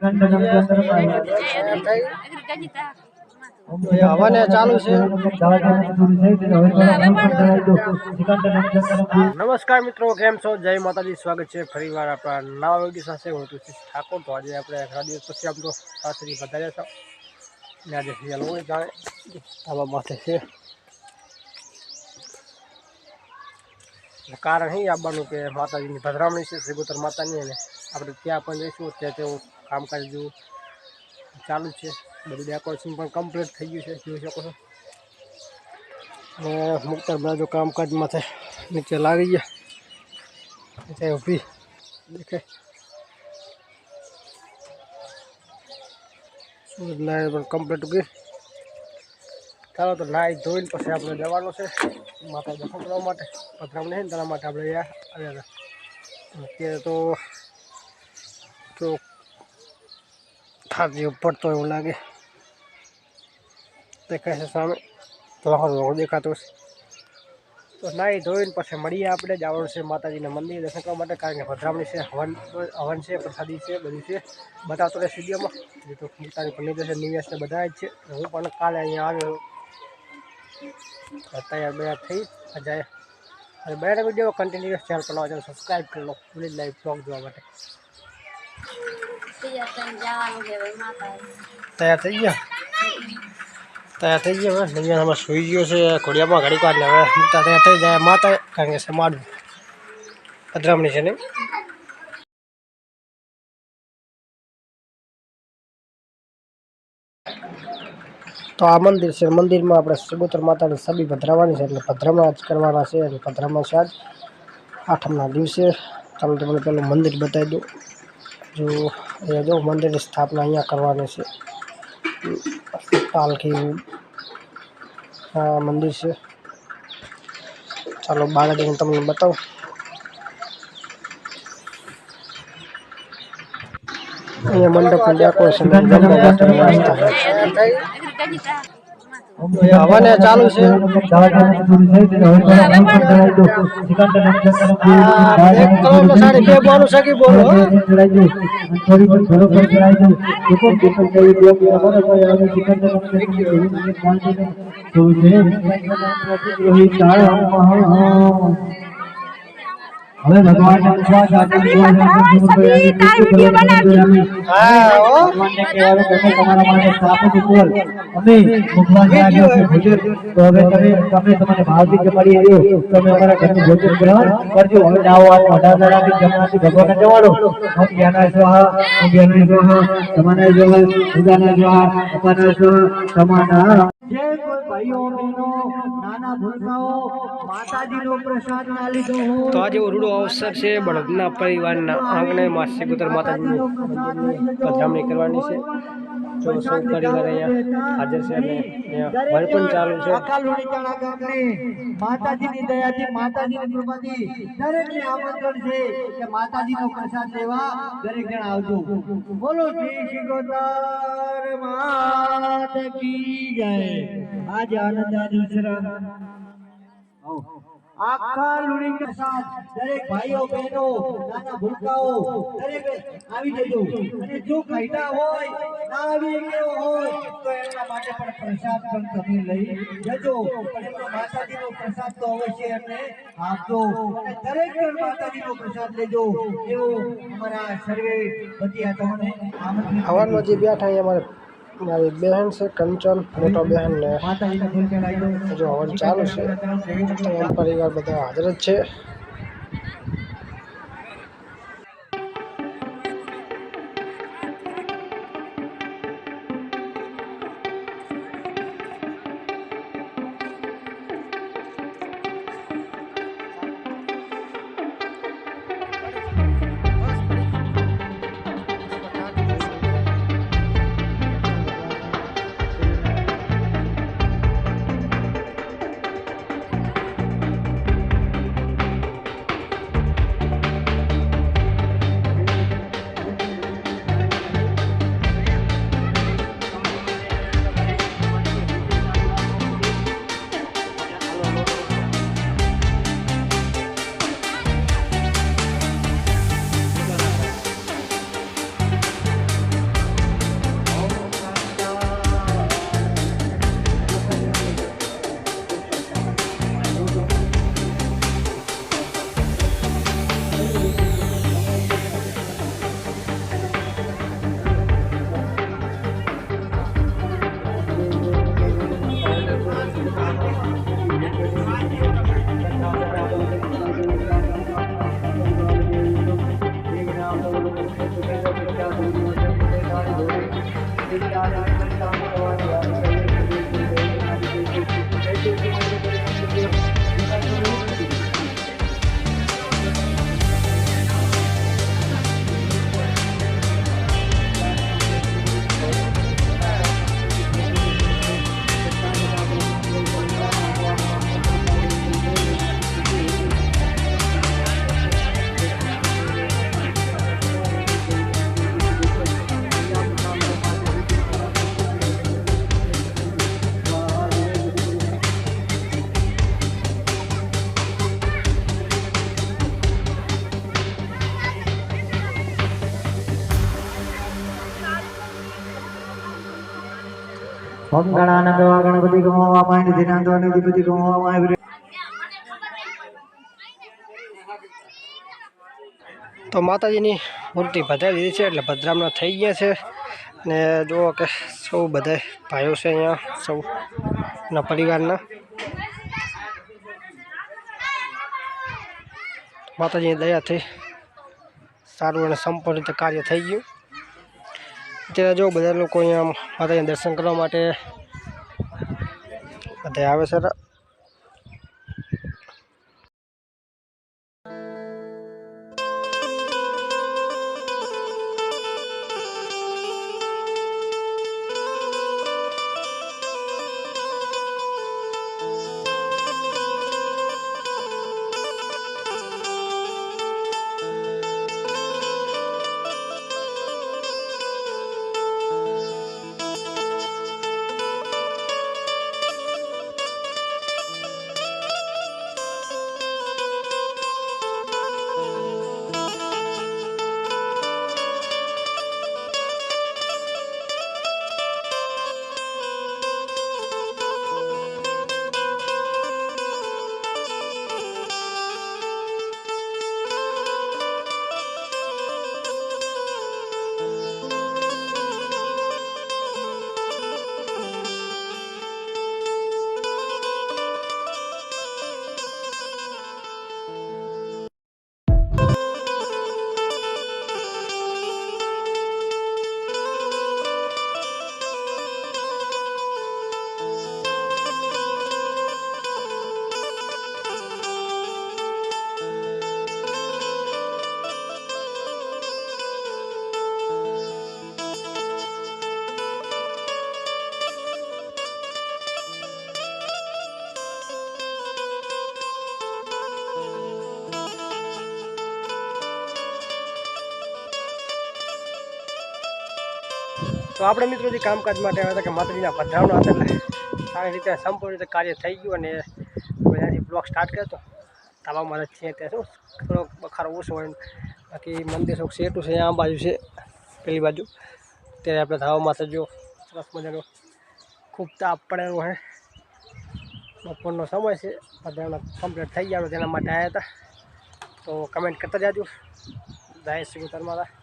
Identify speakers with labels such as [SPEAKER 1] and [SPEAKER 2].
[SPEAKER 1] હવાને ચાલુ છે. નમસ્કાર મિત્રો, કેમ છો? જય માતાજી. સ્વાગત છે ફરીવાર આપણા નવા વિડીયો સાથે. હું તુષિત ઠાકોર. તો આજે આપણે ઘણા દિવસ પછી આમ તો સાસરી વધાર્યા હતા ને આજે ફિયાલ હોય જાણે આવા માથે છે. કારણ અહીં આવવાનું કે માતાજીની પધરામણી છે શ્રીગોતર માતાની, અને આપણે ત્યાં પણ જઈશું. ત્યાં તેવું કામકાજ જેવું ચાલુ છે. બધું ડેકોરેશન પણ કમ્પ્લીટ થઈ ગયું છે, જોઈ શકો છો. અને મુક્તર બાજુ કામકાજમાં છે, નીચે લાગી ગયા નીચે ઊભી દેખાય. સૂરજનારાયણ પણ કમ્પ્લીટ ઉગી. ચાલો તો નાહી ધોઈને પછી આપણે જવાનું છે માતા દર્શન કરવા માટે. પધરામણી છે ને તેના માટે આપણે અહીંયા આવ્યા હતા. અત્યારે તો થાક જેવું પડતો એવું લાગે, દેખાય છે સામે તો દેખાતો છે. તો નાહી ધોઈને પછી મળીએ. આપણે જવાનું છે માતાજીના મંદિર દર્શન કરવા માટે, કારણ કે પધરામણી છે, હવન છે, પ્રસાદી છે, બધું છે. બતાવતો રહે સ્ટુડિયોમાં. જે તો પોતાની પંડિત છે, નિવેશ ને બધા જ છે. હું પણ કાલે અહીંયા આવ્યો તૈયાર બૈયાર થઈ જાય. અને બેના વિડીયો કન્ટિન્યુઅસ ચેનલ પર ચેનલ સબસ્ક્રાઈબ કરી લો પ્લીઝ, લાઈવ બ્લોગ જોવા માટે. તૈયાર થઈ ગયા હવે નૈયામાં સુઈ ગયો છે ઘોડિયામાં ઘડીક વાર. હવે મૂકતા તૈયાર થઈ જાય માતા, કારણ કે સમાડ પધરામણી છે ને. તો આ મંદિર છે, મંદિરમાં આપણે શ્રીગોતર માતાની છબી પધરાવવાની છે, એટલે પધરામણા જ કરવાના છે. એટલે પધરામણા છે આજ આઠમના દિવસે. ચાલો તમને પેલું મંદિર બતાવી દઉં. જો અહીંયા જો મંદિરની સ્થાપના અહીંયા કરવાની છે. પાલખી મંદિર છે. ચાલો બહાર જઈને તમને બતાવું. અહીંયા મંડપનું ડેકોરેશન હવાને ચાલુ છે.
[SPEAKER 2] હવે ભગવાન તમારા માટે સ્થાપિત ઉપર અમે ભગવાન તો હવે તમે તમારે ભાવથી જમાડી આવ્યો, તમે અમારા ઘરનું ભોજન ગ્રહણ કરજો. હવે આવો આ 18,000 જમણાથી ભગવાન જમાડો. ઓમ જ્ઞાનાય સ્વાહા, ઓમ જ્ઞાનાય સ્વાહા, સમાનાય સ્વાહા, ઉદાનાય સ્વાહા, અપાનાય સ્વાહા, સમાના. જે કોઈ ભાઈઓ બહેનો નાના ભૂલકાઓ માતાજીનો પ્રસાદ ના લીધો હોય
[SPEAKER 1] તો આજે રૂડો અવસર છે. બળદના પરિવારના આંગણે માં શ્રીગોતર માતાજીની પધરામણી કરવાની છે. તો સૌ પરિવાર અહીંયા હાજર છે અને અહીંયા વર પણ ચાલુ છે.
[SPEAKER 2] માતાજીની દયાથી, માતાજીની કૃપાથી દરેકને આમંત્રણ છે કે માતાજીનો પ્રસાદ લેવા દરેક જણ આવજો. બોલો શ્રી શ્રીગોતર માત કી જય. આજે આનંદ આદિસરા આખા લુણી પ્રસાદ દરેક ભાઈઓ બહેનો નાના ભૂલકાઓ દરેક આવી જજો. અને જો ખાઈતા હોય ના આવી ગયો હોય તો એમના માટે પણ પ્રસાદ પણ તમે લઈ જજો. પણ એમનો માતાજીનો પ્રસાદ તો અવશ્ય એમને આપજો. અને દરેક જણ માતાજીનો પ્રસાદ લેજો એવું અમારા સર્વે બધી આ તમને આમંત્રિત.
[SPEAKER 1] હવાનમાં જે બેઠા અમારે મારી બહેન છે કંચન, મોટા બહેન ને જો હવન ચાલુ છે. તમામ પરિવાર બધા હાજર જ છે.
[SPEAKER 2] ઓમ ગણાનંદ ગણપતિ ગમવામાં આવે દિનાંત અધિપતિ ગમવામાં આવે
[SPEAKER 1] તો માતાજીની મૂર્તિ ભદ્રાવી દીધી છે એટલે ભદ્રામણા થઈ ગયા છે ને જુઓ કે સૌ બધા ભાઈઓ છે અહીંયા સૌના પરિવારના માતાજીની દયાથી સારું અને સંપૂર્ણ રીતે કાર્ય થઈ ગયું અત્યારે જો બધા લોકો અહીંયા માતાજીના દર્શન કરવા માટે બધા આવે છે તો આપણે મિત્રો જે કામકાજ માટે આવ્યા હતા કે માતાજીના પધરાવણા હતા એટલે સારી રીતે સંપૂર્ણ રીતે કાર્ય થઈ ગયું અને ત્યાંથી બ્લોક સ્ટાર્ટ કર્યો હતો તાલાવમાં છે ત્યાં શું થોડોક બખારો ઓછો હોય બાકી મંદિર થોડુંક સેટું છે આ બાજુ છે પેલી બાજુ ત્યારે આપણે ધાવામાં જો સરસ મજાનો ખૂબ તાપ પડેલો છે બપોરનો સમય છે પધરાવણા કમ્પ્લીટ થઈ ગયા તેના માટે આવ્યા હતા તો કમેન્ટ કરતા જાજો જય શ્રી ગોતર માતા